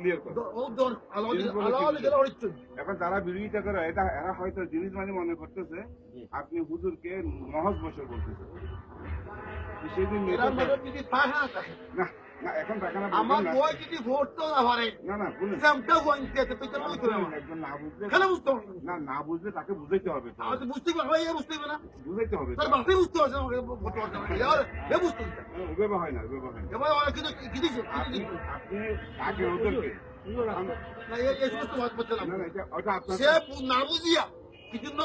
Clear করে। এখন যারা বিরোধিতা করে এটা এরা হয়তো জিনিস মানে মনে করতেছে আপনি হুজুরকে নহজ বছর বলতেছে সেদিন না না এখন দেখানো আমার বই যদি ভোট তো না পারে না না বলুন সেমটা ওয়াইতে তো তুই তো একজন না বুঝলে কেন বুঝতে পারবো না না বুঝলে তাকে বুঝাইতে হবে তো। আমি তো বুঝতে পারবো এই বুঝতে পারবে না বুঝাইতে হবে তার বাপে বুঝতে পারছে না ভোট পারছে না আর এ বুঝতে পারছে ওভাবে হয় না ওভাবে হয় না। এবার অনেক কিছু কি দিছে আপনি আপনি তাকে ওদেরকে না এই সমস্ত বাদ করতে না না না এটা ওটা আপনার সে না বুঝিয়া কিছু না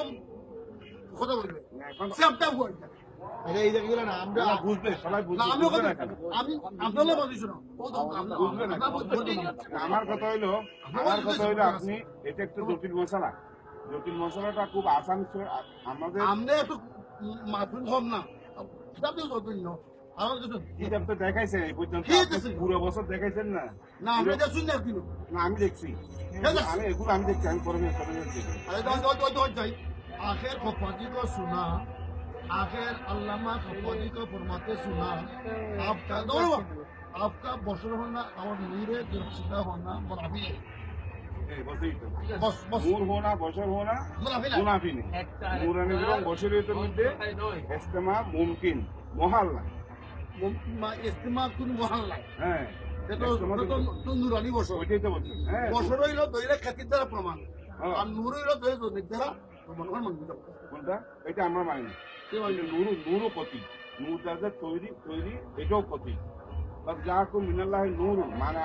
কথা বলবে এখন সেমটা ওয়াইতে এই জায়গাগুলো না আমরা না, বুঝবে সবাই না বুঝবে আমি বুঝবে কথা না কেন? আমি আপনারা বলছি না ও তো বুঝবে না আমরা বলছি আমার কথা হইলো আপনি এটা একটু জটিল মশলা জটিল মশলাটা খুব আসান আমাদের আমরা একটু মাথুর হন না কিতাব দিয়ে যতই না আমার কিছু হিসাব তো দেখাইছেন এই পর্যন্ত ঠিক আপনি আছে। পুরো বছর দেখাইছেন না না আমরা এটা শুনি না কিলো না আমি দেখছি ঠিক আছে। আমি এগুলো আমি দেখছি আমি পরে দেখি अरे तो जाए आखिर खफाजी को सुना आखिर अल्लामा खफाजी को फरमाते सुना आपका दोनों आपका बशर होना और नूरे दिलशिदा होना मुनाफी है এই বসেই তো बस बस নূর হোনা বশর হোনা मुनाफी ना মুনাফি নেই নূরানি এবং বশরিয়তের মধ্যে ইস্তেমা মুমকিন মহাল না इस्तेमाल कुन मोहल्ला হ্যাঁ এটা তো নুরানি বশর ওইটাই তো বলছি হ্যাঁ বশর হইলো দইরা খাতির দ্বারা প্রমাণ হ্যাঁ। আর নূর হইলো দইরা জনির দ্বারা প্রমাণ হওয়ার মন্দির কোনটা এটা আমরা মানি না। এটা নূরও ক্ষতি নূর যাদের তৈরি এটাও ক্ষতি যা মিনাল্লাহ নূর মানে